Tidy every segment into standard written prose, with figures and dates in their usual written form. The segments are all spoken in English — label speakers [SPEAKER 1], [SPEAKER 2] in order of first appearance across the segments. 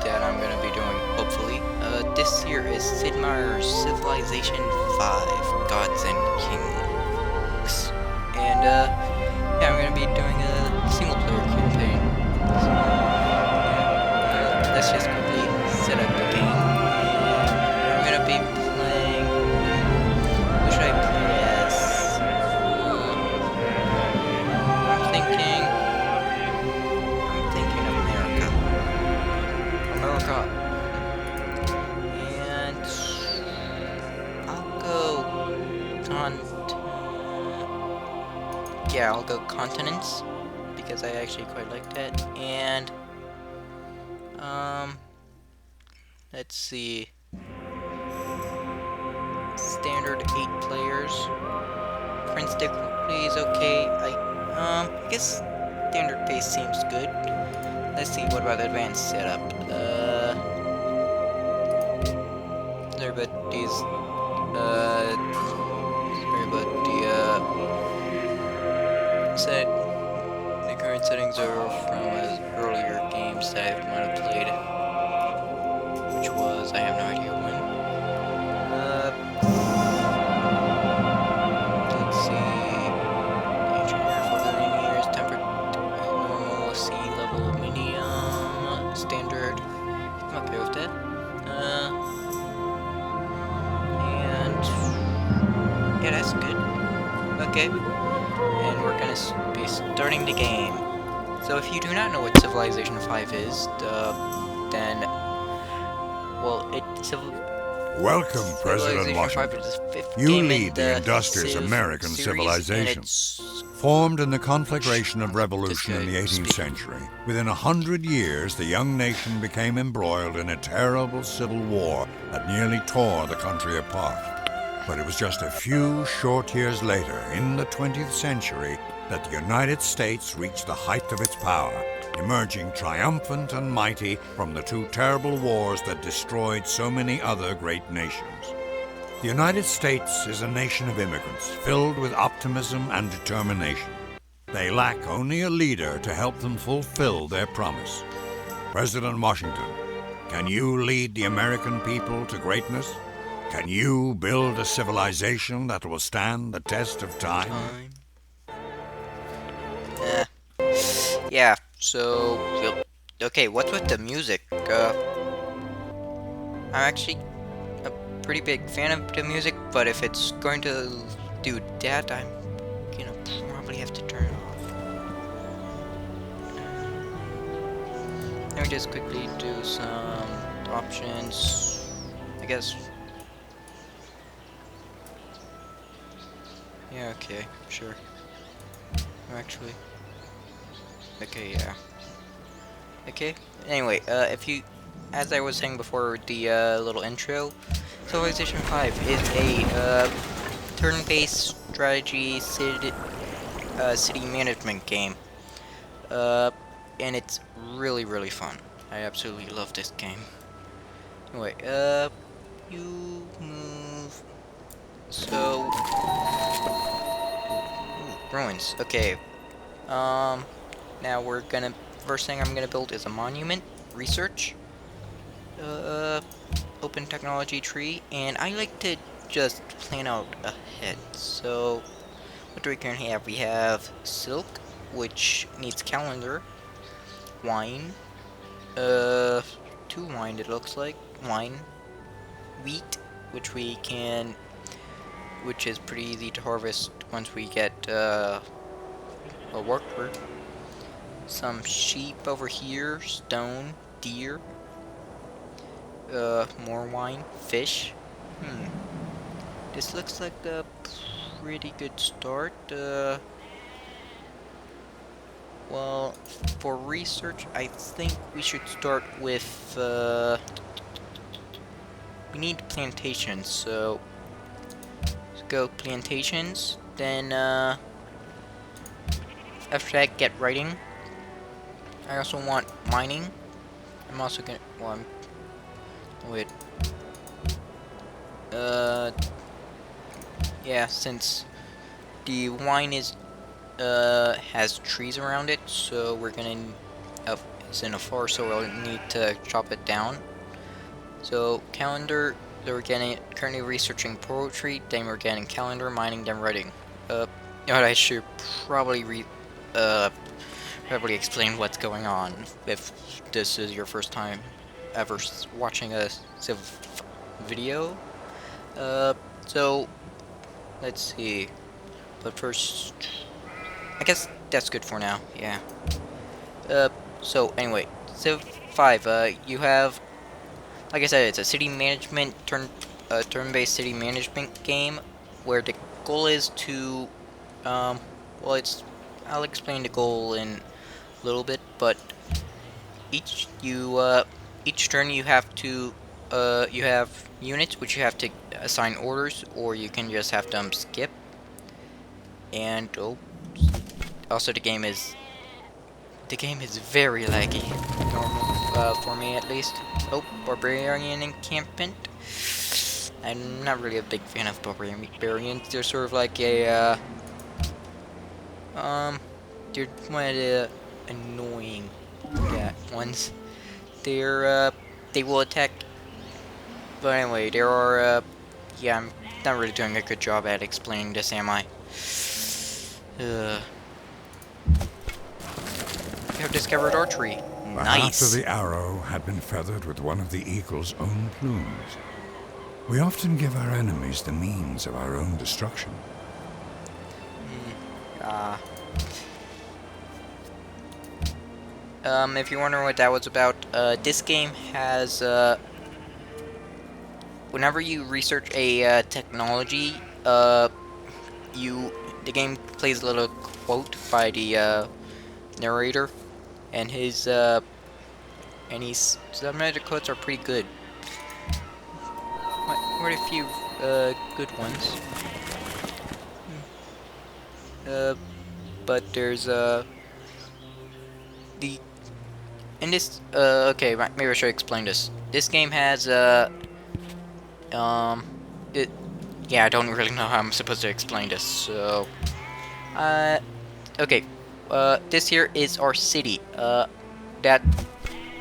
[SPEAKER 1] that I'm gonna be doing, hopefully. This here is Sid Meier's Civilization V, Gods and Kings. And, yeah, I'm gonna be doing a single-player campaign. So, yeah, let's just quickly set up the game. And I'm gonna be playing... Who should I play as? I'm thinking America. And I'll go yeah, I'll go continents because I actually quite like that. And let's see. Standard 8 players. Prince difficulty is okay. I guess standard pace seems good. Let's see, what about advanced setup? Sorry about these, sorry about the current settings are from earlier games that I might have played, which was, I have no idea when. Let's see, engineer for the linears, tempered, normal, sea level, medium, standard. I'm okay with that. And yeah, that's good. Okay, and we're gonna be starting the game. So if you do not know what Civilization V is, then, well,
[SPEAKER 2] Welcome, President
[SPEAKER 1] Civilization
[SPEAKER 2] Washington.
[SPEAKER 1] 5 is the fifth
[SPEAKER 2] You
[SPEAKER 1] game
[SPEAKER 2] lead
[SPEAKER 1] in
[SPEAKER 2] the industrious
[SPEAKER 1] Civ
[SPEAKER 2] American
[SPEAKER 1] series,
[SPEAKER 2] civilization,
[SPEAKER 1] and it's
[SPEAKER 2] formed in the conflagration of revolution in the
[SPEAKER 1] guy
[SPEAKER 2] 18th
[SPEAKER 1] speaking.
[SPEAKER 2] century. Within 100 years, the young nation became embroiled in a terrible civil war that nearly tore the country apart. But it was just a few short years later, in the 20th century, that the United States reached the height of its power, emerging triumphant and mighty from the two terrible wars that destroyed so many other great nations. The United States is a nation of immigrants, filled with optimism and determination. They lack only a leader to help them fulfill their promise. President Washington, can you lead the American people to greatness? Can you build a civilization that will stand the test of time?
[SPEAKER 1] Yeah, so, okay, what's with the music? I'm actually a pretty big fan of the music, but if it's going to do that, I'm gonna probably have to turn it off. Let me just quickly do some options, I guess. Yeah, okay, sure. Actually, okay, yeah. Okay, anyway, if you, as I was saying before the little intro, Civilization V is a turn-based strategy city management game. And it's really, really fun. I absolutely love this game. Anyway, you move. So, ruins. Okay. Now we're gonna. First thing I'm gonna build is a monument. Research. Open technology tree, and I like to just plan out ahead. So, what do we currently have? We have silk, which needs calendar. Wine. 2 wine. It looks like wine. Wheat, which is pretty easy to harvest once we get a worker. Some sheep over here, stone, deer, more wine, fish. This looks like a pretty good start. Well, for research, I think we should start with, we need plantations, so let's go plantations, then, after that, get writing. I also want mining. I'm also gonna, well, wait. Yeah, since the wine is, has trees around it, so we're gonna, is in a forest, so we'll need to chop it down. So calendar, they're getting currently researching poetry, then we're getting calendar, mining, then writing. You know what, I should probably probably explain what's going on if this is your first time ever watching a Civ video. So let's see. But first, I guess that's good for now. Yeah. So anyway, Civ 5. You have, like I said, it's a city management turn-based city management game where the goal is to, well, I'll explain the goal in a little bit, but each each turn you have to, you have units which you have to assign orders, or you can just have them skip. And oh, also the game is very laggy, normal for me at least. Oh, barbarian encampment. I'm not really a big fan of barbarians. They're sort of like a they're one of the annoying ones. They will attack. But anyway, there are yeah, I'm not really doing a good job at explaining this, am I? You have discovered archery.
[SPEAKER 2] But after
[SPEAKER 1] Nice.
[SPEAKER 2] the arrow had been feathered with one of the eagle's own plumes, we often give our enemies the means of our own destruction.
[SPEAKER 1] If you're wondering what that was about, this game has, whenever you research a technology, the game plays a little quote by the narrator, and some of the quotes are pretty good. Quite a few good ones. But there's the in this okay, maybe I should explain this. This game has it yeah, I don't really know how I'm supposed to explain this. So okay, this here is our city. That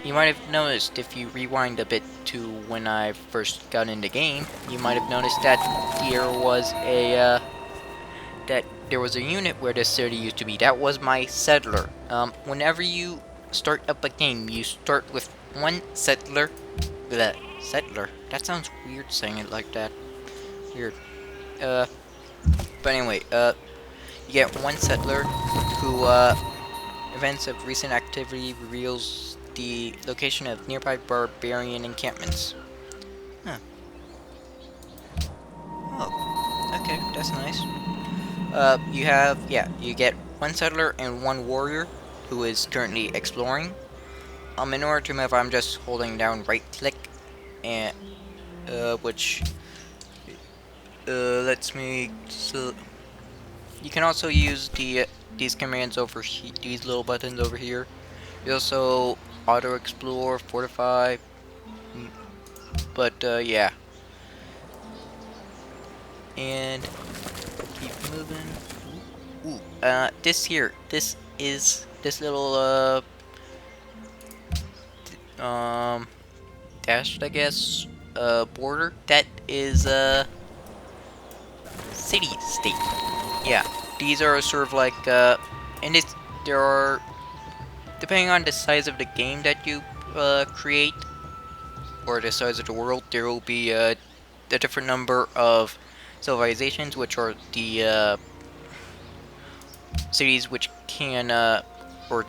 [SPEAKER 1] you might have noticed if you rewind a bit to when I first got in the game. You might have noticed that there was a unit where this city used to be. That was my settler. Whenever you start up a game, you start with one settler. Bleh, settler. That sounds weird saying it like that. Weird. But anyway, you get one settler who, events of recent activity reveals the location of nearby barbarian encampments. Huh. Oh, okay, that's nice. You get one settler and one warrior who is currently exploring. In order to move, I'm just holding down right click, and which lets me. So you can also use these commands over here, these little buttons over here. You also auto explore, fortify, but yeah, and keep moving. Ooh, this is this little dashed, I guess, border. That is city state. Yeah, these are sort of like and there are, depending on the size of the game that you create or the size of the world, there will be a different number of civilizations, which are the cities which can or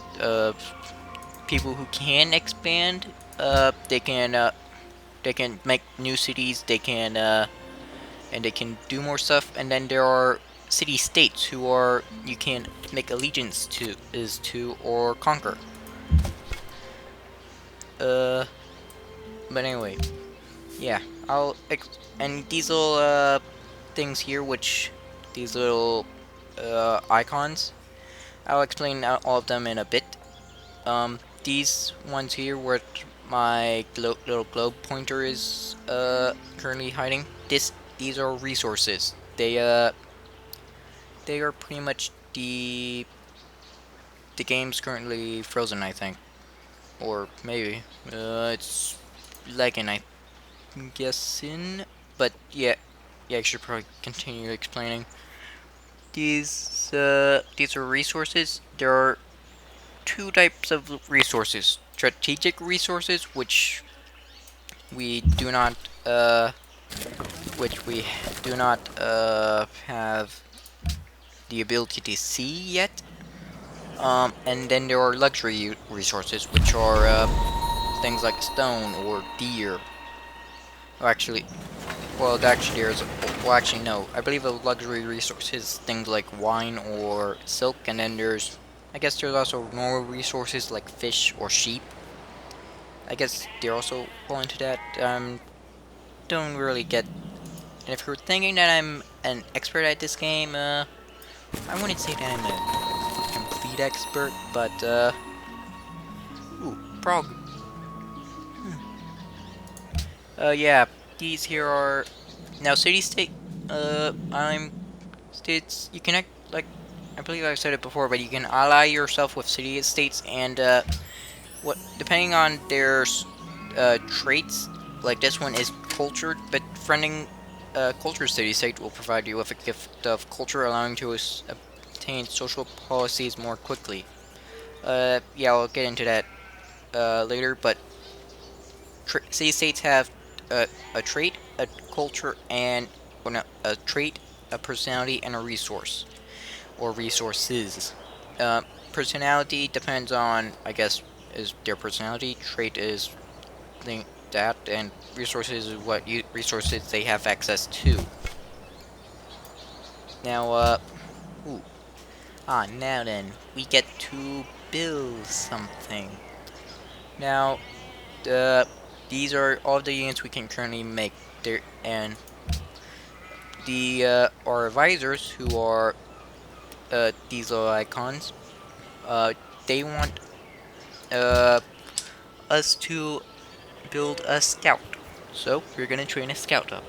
[SPEAKER 1] people who can expand. They can make new cities. They can and they can do more stuff. And then there are city states who are you can make allegiance to or conquer. But anyway, yeah, and these little things here, which these little icons, I'll explain all of them in a bit. These ones here, where my little globe pointer is currently hiding. These are resources. They are pretty much the game's currently frozen, I think. or maybe it's lagging, I guessing. But yeah, I should probably continue explaining. These are resources. There are two types of resources: strategic resources, we do not uh, which we do not have the ability to see yet. And then there are luxury resources, which are things like stone or deer. Or actually, well, actually, well, actually, no. I believe a luxury resource is things like wine or silk, and then I guess there's also normal resources like fish or sheep. I guess they're also fall into that. Don't really get. And if you're thinking that I'm an expert at this game, I wouldn't say that I'm a complete expert, but ooh, prog. Yeah, these here are now city state. I'm states. You can act like I believe I've said it before, but you can ally yourself with city states, and what depending on their traits. Like this one is cultured, but friending culture city state will provide you with a gift of culture, allowing you to obtain social policies more quickly. Yeah, I'll get into that later, but city states have a trait, a culture, and or no, a trait, a personality, and a resource or resources. Uh, Personality depends on, I guess, is their personality. Trait is that, and resources is what resources they have access to. Now, ooh, now then, we get to build something. Now, the these are all the units we can currently make. There and the our advisors who are these little icons. They want uh us to build a scout. So we're gonna train a scout up.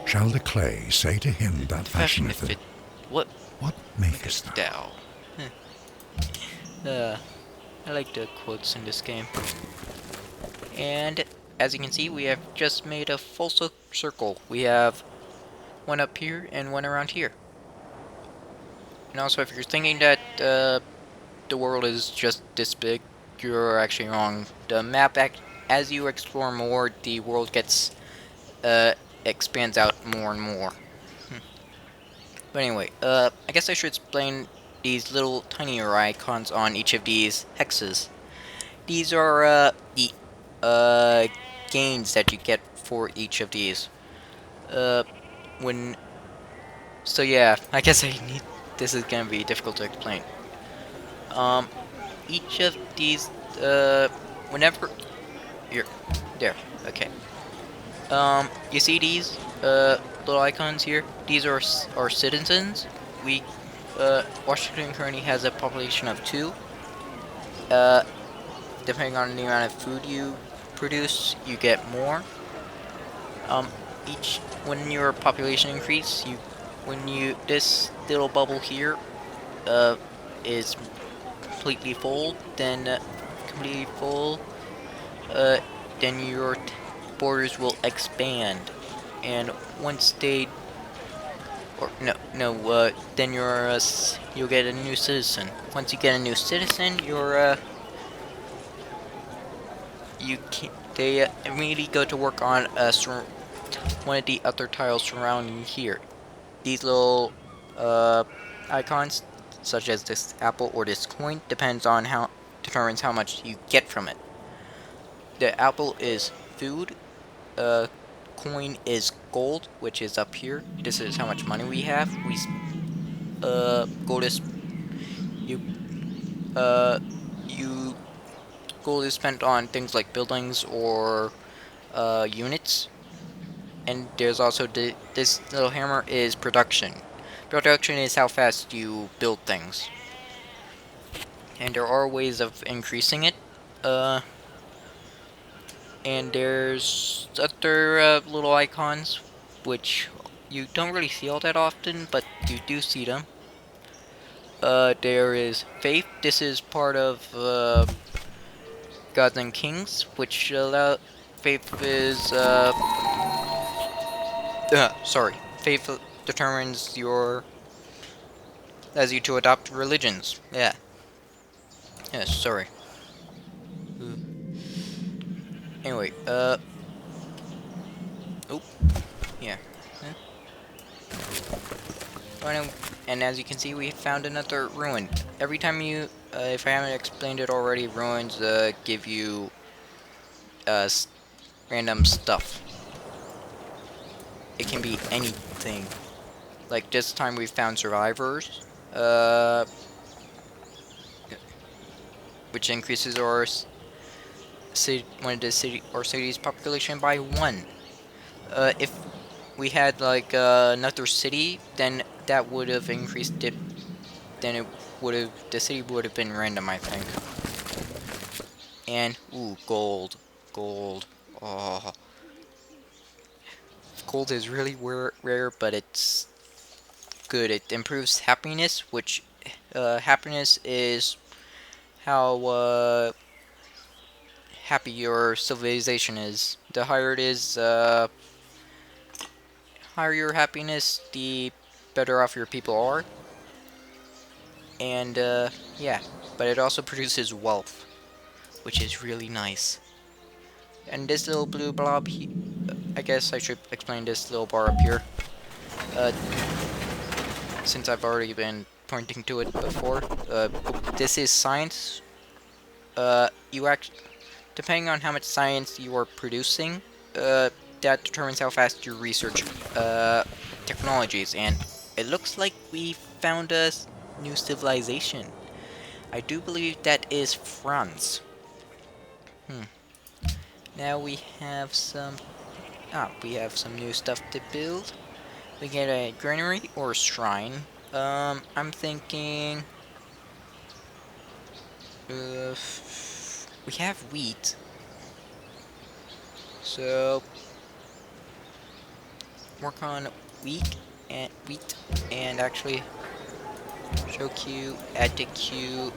[SPEAKER 2] Shall the clay say to him that
[SPEAKER 1] Fashion
[SPEAKER 2] fashioneth
[SPEAKER 1] if
[SPEAKER 2] it,
[SPEAKER 1] it what
[SPEAKER 2] What
[SPEAKER 1] makest
[SPEAKER 2] makest thou?
[SPEAKER 1] thou? I like the quotes in this game. And as you can see, we have just made a full circle. We have one up here and one around here. And also, if you're thinking that the world is just this big, you're actually wrong. The map, as you explore more, the world gets expands out more and more. But anyway, I guess I should explain these little tinier icons on each of these hexes. These are the uh, gains that you get for each of these. Uh, when so yeah, I guess I need. This is gonna be difficult to explain. Um, each of these whenever you're there, okay. You see these little icons here? These are our citizens. We Washington currently has a population of 2. Uh, Depending on the amount of food you produce, you get more. Um, each when your population increase, when you this little bubble here uh is completely full, then completely full, uh, then your borders will expand, and once they or then you'll get a new citizen. Once you get a new citizen, you can they immediately go to work on one of the other tiles surrounding here. These little icons, such as this apple or this coin, determines how much you get from it. The apple is food. Coin is gold, which is up here. This is how much money we have. Gold is you uh you gold is spent on things like buildings or units. And there's also this little hammer is production. Production is how fast you build things. And there are ways of increasing it. Uh, and there's other little icons, which you don't really see all that often, but you do see them. There is faith. This is part of Gods and Kings, which allow faith is sorry, faith determines your as you to adopt religions. Yeah. Yes. Sorry. Uh, Anyway. Oh. Yeah. Huh? And as you can see, we found another ruin. Every time you, if I haven't explained it already, ruins give you random stuff. It can be anything. Like this time we found survivors, which increases our city, one of the city or city's population by 1. If we had like another city, then that would have increased it. Then it would have the city would have been random, I think. And ooh, gold, gold. Oh, gold is really rare, but it's good. It improves happiness, which happiness is how happy your civilization is. The higher it is, higher your happiness, the better off your people are. And yeah, but it also produces wealth, which is really nice. And this little blue blob, I guess I should explain this little bar up here. Uh, since I've already been pointing to it before. This is science. You act depending on how much science you are producing, that determines how fast you research technologies. And it looks like we found a new civilization. I do believe that is France. Now we have some. We have some new stuff to build. We get a granary or a shrine. I'm thinking. We have wheat, so work on wheat and actually show queue, add to queue.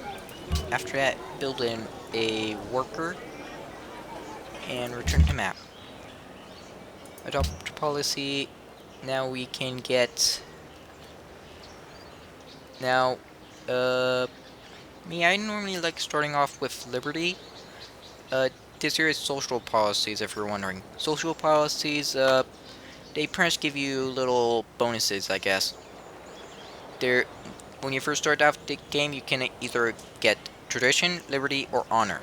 [SPEAKER 1] After that, build in a worker and return to map. Adopt policy. Now we can get. Now, I normally like starting off with liberty. This here is social policies, if you're wondering. Social policies, they pretty much give you little bonuses, I guess. They're, when you first start off the game, you can either get tradition, liberty, or honor.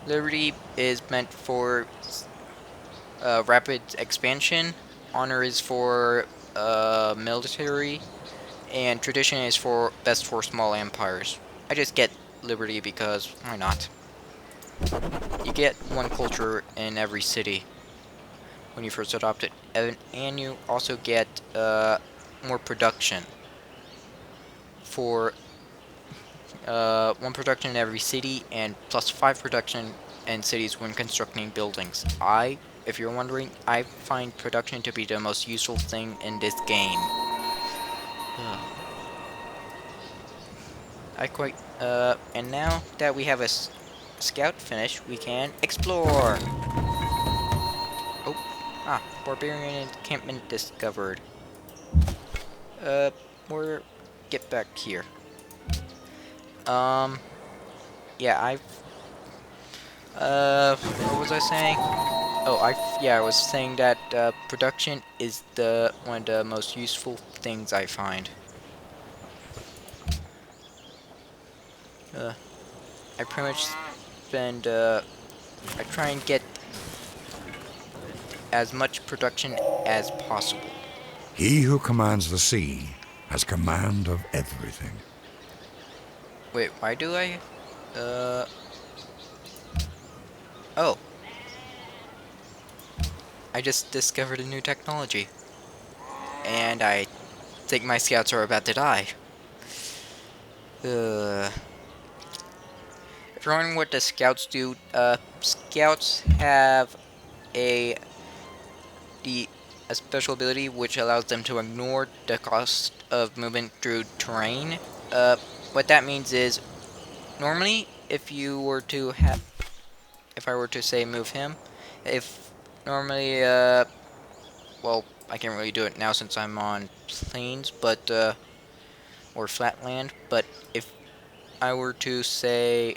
[SPEAKER 1] Liberty is meant for rapid expansion. Honor is for military, and tradition is for best for small empires. I just get liberty because why not? You get one culture in every city when you first adopt it, and you also get more production for one production in every city and plus 5 production in cities when constructing buildings. If you're wondering, I find production to be the most useful thing in this game. And now that we have a scout finished, we can explore. Barbarian encampment discovered. We're get back here. Yeah, what was I saying? I was saying that production is one of the most useful things I find. I pretty much spend, I try and get as much production as possible.
[SPEAKER 2] He who commands the sea has command of everything.
[SPEAKER 1] Wait, why do I? Oh. I just discovered a new technology. And I think my scouts are about to die. If you're wondering what the scouts do, scouts have a special ability which allows them to ignore the cost of movement through terrain. what that means is, normally, if you were to have, if I were to say move him, if normally, well, I can't really do it now since I'm on plains, but, or flat land, but if I were to say,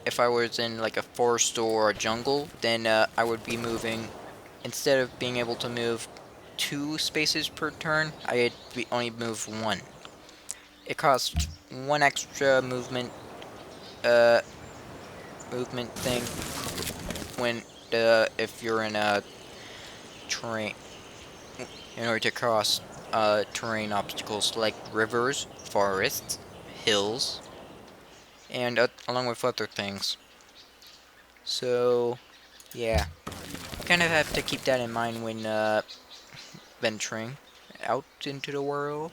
[SPEAKER 1] if I was in like a forest or a jungle, then I would be moving, instead of being able to move 2 spaces per turn, I'd only move 1. It costs 1 extra uh, movement thing when, if you're in a terrain, in order to cross, terrain obstacles like rivers, forests, hills, and along with other things. So, yeah. I kind of have to keep that in mind when, venturing out into the world.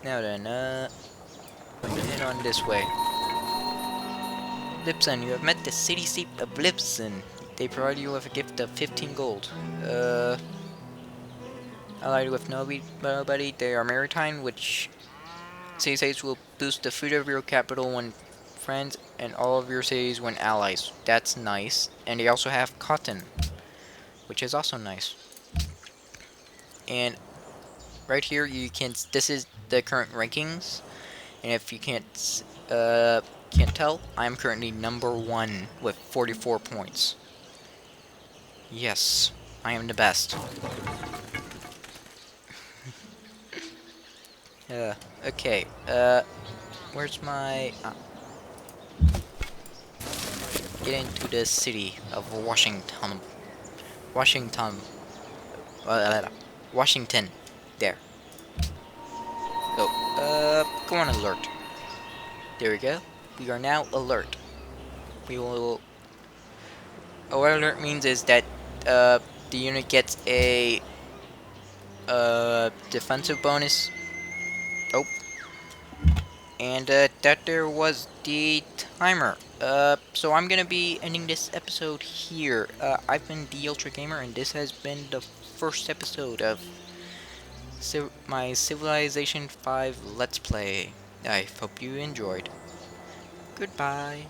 [SPEAKER 1] Now then, I'm gonna head on this way. Lipson, you have met the city seat of Lipson. They provide you with a gift of 15 gold. Allied with nobody, they are maritime, which cities will boost the food of your capital when friends, and all of your cities when allies. That's nice. And they also have cotton, which is also nice. And right here, you can. This is the current rankings, and if you can't tell, I'm currently #1 with 44 points. Yes, I am the best. Uh, okay. Where's my? Get into the city of Washington. Washington. Washington. There. Oh. Go on alert. There we go. We are now alert. We will. What alert means is that the unit gets a defensive bonus. Oh, and that there was the timer. So I'm gonna be ending this episode here. I've been the Ultra Gamer, and this has been the first episode of my Civilization 5 Let's Play. I hope you enjoyed. Goodbye.